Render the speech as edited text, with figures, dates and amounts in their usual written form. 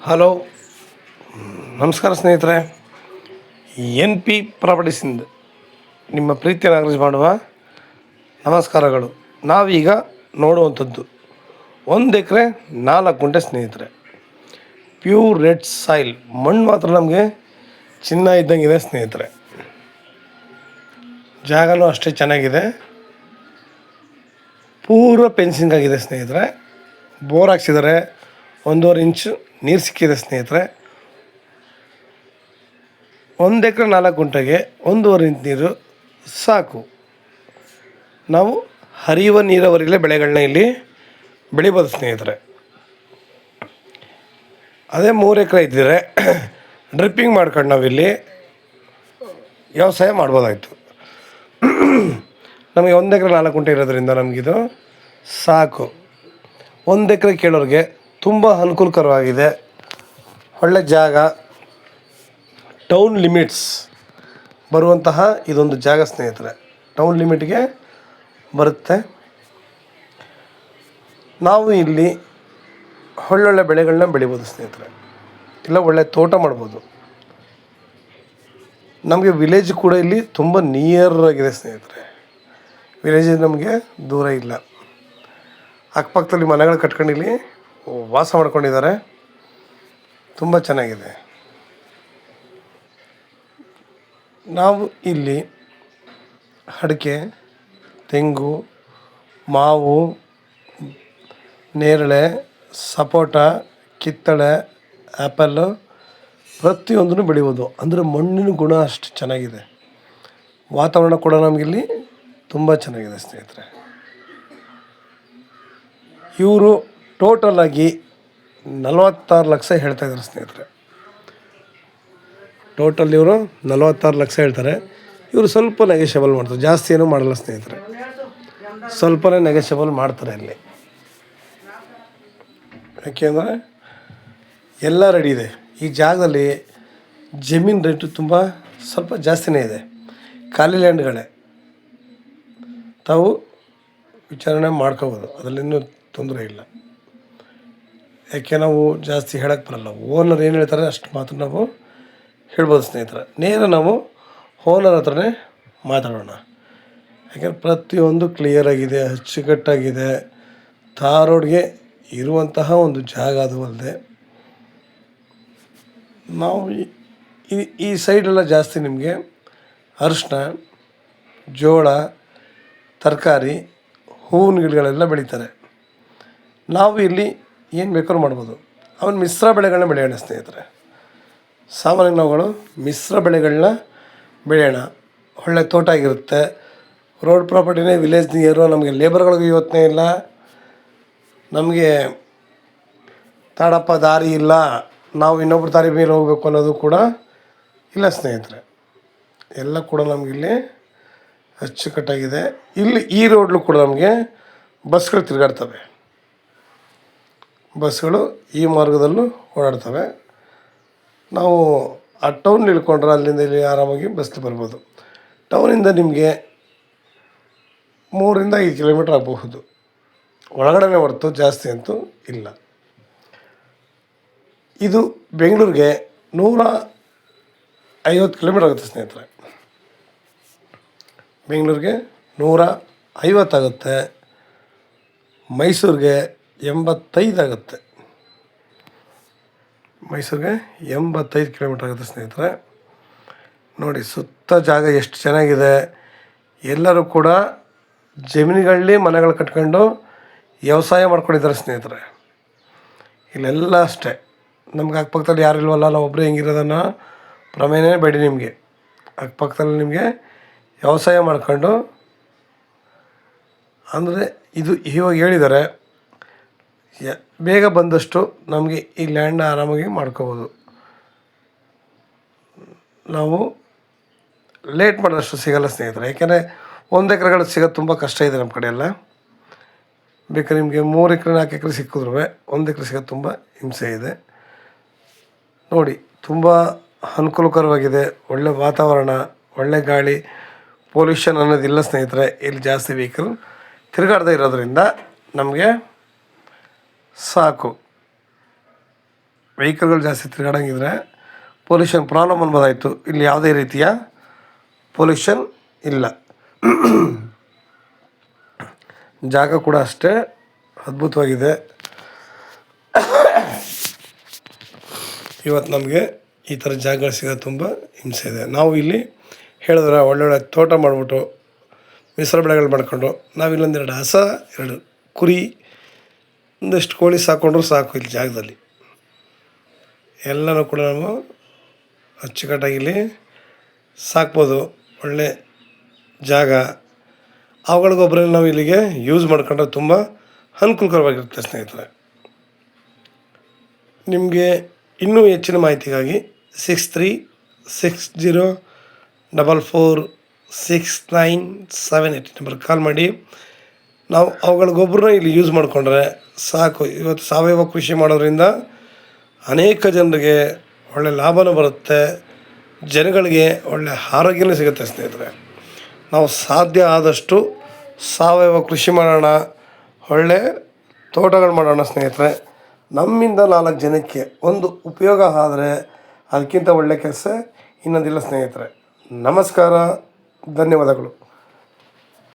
Hello, ನಮಸ್ಕಾರ ಸ್ನೇಹಿತರೆ. NP ಪ್ರಾಪರ್ಟೀಸಿಂದ ನಿಮ್ಮ ಪ್ರೀತಿಯನ್ನು ಅರ್ಜಿ ಮಾಡುವ ನಮಸ್ಕಾರಗಳು. ನಾವೀಗ ನೋಡುವಂಥದ್ದು 1 ಎಕರೆ 4 ಗುಂಟೆ ಸ್ನೇಹಿತರೆ. ಪ್ಯೂರ್ ರೆಡ್ ಸಾಯಿಲ್, ಮಣ್ಣು ಮಾತ್ರ ನಮಗೆ ಚಿನ್ನ ಇದ್ದಂಗಿದೆ ಸ್ನೇಹಿತರೆ. ಜಾಗನೂ ಅಷ್ಟೇ ಚೆನ್ನಾಗಿದೆ, ಪೂರ್ವ ಫೆನ್ಸಿಂಗ್ ಆಗಿದೆ ಸ್ನೇಹಿತರೆ. ಬೋರ್ ಹಾಕ್ಸಿದ್ದಾರೆ, 1.5 ಇಂಚು ನೀರು ಸಿಕ್ಕಿದೆ ಸ್ನೇಹಿತರೆ. 1 ಎಕರೆ 4 ಗುಂಟೆಗೆ 1.5 ಇಂಚು ನೀರು ಸಾಕು. ನಾವು ಹರಿಯುವ ನೀರಾವರಿಗಳೇ ಬೆಳೆಗಳನ್ನ ಇಲ್ಲಿ ಬೆಳಿಬೋದು ಸ್ನೇಹಿತರೆ. ಅದೇ 3 ಎಕರೆ ಇದ್ದರೆ ಡ್ರಿಪ್ಪಿಂಗ್ ಮಾಡ್ಕೊಂಡು ನಾವಿಲ್ಲಿ ವ್ಯವಸಾಯ ಮಾಡ್ಬೋದಾಯಿತು. ನಮಗೆ 1 ಎಕರೆ 4 ಗುಂಟೆ ಇರೋದ್ರಿಂದ ನಮಗಿದು ಸಾಕು. 1 ಎಕರೆ ಕೇಳೋರಿಗೆ ತುಂಬ ಅನುಕೂಲಕರವಾಗಿದೆ. ಒಳ್ಳೆ ಜಾಗ, ಟೌನ್ ಲಿಮಿಟ್ಸ್ ಬರುವಂತಹ ಇದೊಂದು ಜಾಗ ಸ್ನೇಹಿತರೆ. ಟೌನ್ ಲಿಮಿಟ್ಗೆ ಬರುತ್ತೆ. ನಾವು ಇಲ್ಲಿ ಒಳ್ಳೊಳ್ಳೆ ಬೆಳೆಗಳನ್ನ ಬೆಳಿಬೋದು ಸ್ನೇಹಿತರೆ, ಇಲ್ಲ ಒಳ್ಳೆ ತೋಟ ಮಾಡ್ಬೋದು. ನಮಗೆ ವಿಲೇಜ್ ಕೂಡ ಇಲ್ಲಿ ತುಂಬ ನಿಯರ್ ಆಗಿದೆ ಸ್ನೇಹಿತರೆ. ವಿಲೇಜ್ ನಮಗೆ ದೂರ ಇಲ್ಲ. ಅಕ್ಕಪಕ್ಕದಲ್ಲಿ ಮನೆಗಳು ಕಟ್ಕೊಂಡು ಇಲ್ಲಿ ವಾಸ ಮಾಡ್ಕೊಂಡಿದ್ದಾರೆ. ತುಂಬ ಚೆನ್ನಾಗಿದೆ. ನಾವು ಇಲ್ಲಿ ಅಡಿಕೆ, ತೆಂಗು, ಮಾವು, ನೇರಳೆ, ಸಪೋಟ, ಕಿತ್ತಳೆ, ಆ್ಯಪಲ್ಲು ಪ್ರತಿಯೊಂದನ್ನು ಬೆಳಿಬೋದು. ಅಂದರೆ ಮಣ್ಣಿನ ಗುಣ ಅಷ್ಟು ಚೆನ್ನಾಗಿದೆ. ವಾತಾವರಣ ಕೂಡ ನಮಗಿಲ್ಲಿ ತುಂಬ ಚೆನ್ನಾಗಿದೆ ಸ್ನೇಹಿತರೆ. ಇವರು ಟೋಟಲಾಗಿ 46 ಲಕ್ಷ ಹೇಳ್ತಾಯಿದ್ದಾರೆ ಸ್ನೇಹಿತರೆ. ಟೋಟಲ್ ಇವರು 46 ಲಕ್ಷ ಹೇಳ್ತಾರೆ. ಇವರು ಸ್ವಲ್ಪ ನೆಗೆಷಿಯಬಲ್ ಮಾಡ್ತಾರೆ, ಜಾಸ್ತಿ ಏನೂ ಮಾಡಲ್ಲ ಸ್ನೇಹಿತರೆ. ಸ್ವಲ್ಪನೇ ನೆಗೆಷಿಯಬಲ್ ಮಾಡ್ತಾರೆ ಇಲ್ಲಿ. ಯಾಕೆಂದರೆ ಎಲ್ಲ ರೆಡಿ ಇದೆ. ಈ ಜಾಗದಲ್ಲಿ ಜಮೀನು ರೇಟು ತುಂಬ ಸ್ವಲ್ಪ ಜಾಸ್ತಿನೇ ಇದೆ. ಖಾಲಿ ಲ್ಯಾಂಡ್ಗಳೇ, ತಾವು ವಿಚಾರಣೆ ಮಾಡ್ಕೋಬೋದು, ಅದರಲ್ಲಿನ್ನೂ ತೊಂದರೆ ಇಲ್ಲ. ಯಾಕೆ ನಾವು ಜಾಸ್ತಿ ಹೇಳೋಕ್ಕೆ ಬರಲ್ಲ. ಓನರ್ ಏನು ಹೇಳ್ತಾರೆ ಅಷ್ಟು ಮಾತ್ರ ನಾವು ಹೇಳ್ಬೋದು ಸ್ನೇಹಿತರೆ. ನೇರ ನಾವು ಓನರ್ ಹತ್ರನೇ ಮಾತಾಡೋಣ. ಯಾಕೆಂದರೆ ಪ್ರತಿಯೊಂದು ಕ್ಲಿಯರಾಗಿದೆ, ಅಚ್ಚುಕಟ್ಟಾಗಿದೆ. ರೋಡ್ಗೆ ಇರುವಂತಹ ಒಂದು ಜಾಗ ಅದು ಅಲ್ಲದೆ, ನಾವು ಈ ಸೈಡೆಲ್ಲ ಜಾಸ್ತಿ ನಿಮಗೆ ಅರಿಶಿನ, ಜೋಳ, ತರಕಾರಿ, ಹೂವಿನ ಗಿಡಗಳೆಲ್ಲ ಬೆಳೀತಾರೆ. ನಾವು ಇಲ್ಲಿ ಏನು ಬೇಕಾದ್ರೂ ಮಾಡ್ಬೋದು. ಅವನು ಮಿಶ್ರ ಬೆಳೆಗಳನ್ನ ಬೆಳೆಯೋಣ ಸ್ನೇಹಿತರೆ. ಸಾಮಾನ್ಯ ನಾವುಗಳು ಮಿಶ್ರ ಬೆಳೆಗಳನ್ನ ಬೆಳೆಯೋಣ. ಒಳ್ಳೆ ತೋಟ ಆಗಿರುತ್ತೆ. ರೋಡ್ ಪ್ರಾಪರ್ಟಿನೇ, ವಿಲೇಜ್ ನಿಯರು. ನಮಗೆ ಲೇಬರ್ಗಳಿಗೆ ಯೋಚನೆ ಇಲ್ಲ. ನಮಗೆ ತಾಡಪ್ಪ ದಾರಿ ಇಲ್ಲ, ನಾವು ಇನ್ನೊಬ್ರು ದಾರಿ ಮೇಲೆ ಹೋಗಬೇಕು ಅನ್ನೋದು ಕೂಡ ಇಲ್ಲ ಸ್ನೇಹಿತರೆ. ಎಲ್ಲ ಕೂಡ ನಮಗಿಲ್ಲಿ ಅಚ್ಚುಕಟ್ಟಾಗಿದೆ. ಇಲ್ಲಿ ಈ ರೋಡ್ಲು ಕೂಡ ನಮಗೆ ಬಸ್ಗಳು ತಿರುಗಾಡ್ತವೆ. ಬಸ್ಗಳು ಈ ಮಾರ್ಗದಲ್ಲೂ ಓಡಾಡ್ತವೆ. ನಾವು ಆ ಟೌನ್ ಇಳ್ಕೊಂಡ್ರೆ ಅಲ್ಲಿಂದ ಇಲ್ಲಿ ಆರಾಮಾಗಿ ಬಸ್ಲಿ ಬರ್ಬೋದು. ಟೌನಿಂದ ನಿಮಗೆ 3 ರಿಂದ 5 ಕಿಲೋಮೀಟ್ರ್ ಆಗಬಹುದು ಒಳಗಡೆ ಹೊರತು ಜಾಸ್ತಿ ಅಂತೂ ಇಲ್ಲ. ಇದು ಬೆಂಗಳೂರಿಗೆ 150 ಕಿಲೋಮೀಟ್ರ್ ಆಗುತ್ತೆ ಸ್ನೇಹಿತರೆ. ಬೆಂಗಳೂರಿಗೆ 150 ಆಗುತ್ತೆ. ಮೈಸೂರಿಗೆ 85 ಆಗುತ್ತೆ. ಮೈಸೂರಿಗೆ 85 ಕಿಲೋಮೀಟ್ರ್ ಆಗುತ್ತೆ ಸ್ನೇಹಿತರೆ. ನೋಡಿ ಸುತ್ತ ಜಾಗ ಎಷ್ಟು ಚೆನ್ನಾಗಿದೆ. ಎಲ್ಲರೂ ಕೂಡ ಜಮೀನುಗಳಲ್ಲಿ ಮನೆಗಳು ಕಟ್ಕೊಂಡು ವ್ಯವಸಾಯ ಮಾಡ್ಕೊಂಡಿದ್ದಾರೆ ಸ್ನೇಹಿತರೆ. ಇಲ್ಲೆಲ್ಲ ಅಷ್ಟೇ. ನಮ್ಗೆ ಅಕ್ಕಪಕ್ಕದಲ್ಲಿ ಯಾರು ಇಲ್ವಲ್ಲ, ನಾವು ಒಬ್ಬರೇ ಹೆಂಗಿರೋದನ್ನು ಪ್ರಮೇಯನೇ ಬೇಡಿ. ನಿಮಗೆ ಅಕ್ಕಪಕ್ಕದಲ್ಲಿ ನಿಮಗೆ ವ್ಯವಸಾಯ ಮಾಡ್ಕೊಂಡು, ಅಂದರೆ ಇದು ಇವಾಗ ಹೇಳಿದ್ದಾರೆ, ಬೇಗ ಬಂದಷ್ಟು ನಮಗೆ ಈ ಲ್ಯಾಂಡ್ನ ಆರಾಮಾಗಿ ಮಾಡ್ಕೋಬೋದು. ನಾವು ಲೇಟ್ ಮಾಡಿದಷ್ಟು ಸಿಗೋಲ್ಲ ಸ್ನೇಹಿತರೆ. ಯಾಕೆಂದರೆ 1 ಎಕರೆಗಳು ಸಿಗೋದು ತುಂಬ ಕಷ್ಟ ಇದೆ ನಮ್ಮ ಕಡೆ ಎಲ್ಲ. ಬೇಕಾದ್ರೆ ನಿಮಗೆ 3 ಎಕರೆ 4 ಎಕರೆ ಸಿಕ್ಕಿದ್ರೂ 1 ಎಕರೆ ಸಿಗೋದು ತುಂಬ ಹಿಂಸೆ ಇದೆ. ನೋಡಿ ತುಂಬ ಅನುಕೂಲಕರವಾಗಿದೆ. ಒಳ್ಳೆ ವಾತಾವರಣ, ಒಳ್ಳೆ ಗಾಳಿ, ಪೊಲ್ಯೂಷನ್ ಅನ್ನೋದಿಲ್ಲ ಸ್ನೇಹಿತರೆ. ಇಲ್ಲಿ ಜಾಸ್ತಿ ವೆಹಿಕಲ್ ತಿರುಗಾಡದೇ ಇರೋದ್ರಿಂದ ನಮಗೆ ಸಾಕು. ವೆಹಿಕಲ್ಗಳು ಜಾಸ್ತಿ ತಿರುಗಾಡಂಗಿದ್ರೆ ಪೊಲ್ಯೂಷನ್ ಪ್ರಾಬ್ಲಮ್ ಅನ್ಬೋದಾಯಿತು. ಇಲ್ಲಿ ಯಾವುದೇ ರೀತಿಯ ಪೊಲ್ಯೂಷನ್ ಇಲ್ಲ. ಜಾಗ ಕೂಡ ಅಷ್ಟೇ ಅದ್ಭುತವಾಗಿದೆ. ಇವತ್ತು ನಮಗೆ ಈ ಥರ ಜಾಗಗಳು ಸಿಗೋದು ತುಂಬ ಹಿಂಸೆ ಇದೆ. ನಾವು ಇಲ್ಲಿ ಹೇಳಿದ್ರೆ ಒಳ್ಳೊಳ್ಳೆ ತೋಟ ಮಾಡಿಬಿಟ್ಟು ಮಿಶ್ರ ಬೆಳೆಗಳು ಮಾಡ್ಕೊಂಡು ನಾವಿಲ್ಲೊಂದೆರಡು ಹಸ, 2 ಕುರಿ, ಒಂದಷ್ಟು ಕೋಳಿ ಸಾಕ್ಕೊಂಡ್ರೂ ಸಾಕು. ಇಲ್ಲಿ ಜಾಗದಲ್ಲಿ ಎಲ್ಲನೂ ಕೂಡ ನಾವು ಅಚ್ಚುಕಟ್ಟಾಗಿ ಇಲ್ಲಿ ಸಾಕ್ಬೋದು. ಒಳ್ಳೆ ಜಾಗ. ಅವುಗಳ ಗೊಬ್ಬರ ನಾವು ಇಲ್ಲಿಗೆ ಯೂಸ್ ಮಾಡ್ಕೊಂಡ್ರೆ ತುಂಬ ಅನುಕೂಲಕರವಾಗಿರುತ್ತೆ ಸ್ನೇಹಿತರೆ. ನಿಮಗೆ ಇನ್ನೂ ಹೆಚ್ಚಿನ ಮಾಹಿತಿಗಾಗಿ 6360446978 ನಂಬರ್ ಕಾಲ್ ಮಾಡಿ. ನಾವು ಅವುಗಳ ಗೊಬ್ಬರನ ಇಲ್ಲಿ ಯೂಸ್ ಮಾಡಿಕೊಂಡ್ರೆ ಸಾಕು. ಇವತ್ತು ಸಾವಯವ ಕೃಷಿ ಮಾಡೋದ್ರಿಂದ ಅನೇಕ ಜನರಿಗೆ ಒಳ್ಳೆಯ ಲಾಭನೂ ಬರುತ್ತೆ, ಜನಗಳಿಗೆ ಒಳ್ಳೆಯ ಆರೋಗ್ಯನೂ ಸಿಗುತ್ತೆ ಸ್ನೇಹಿತರೆ. ನಾವು ಸಾಧ್ಯ ಆದಷ್ಟು ಸಾವಯವ ಕೃಷಿ ಮಾಡೋಣ, ಒಳ್ಳೆ ತೋಟಗಳು ಮಾಡೋಣ ಸ್ನೇಹಿತರೆ. ನಮ್ಮಿಂದ 4 ಜನಕ್ಕೆ ಒಂದು ಉಪಯೋಗ ಆದರೆ ಅದಕ್ಕಿಂತ ಒಳ್ಳೆಯ ಕೆಲಸ ಇನ್ನೊಂದಿಲ್ಲ ಸ್ನೇಹಿತರೆ. ನಮಸ್ಕಾರ, ಧನ್ಯವಾದಗಳು.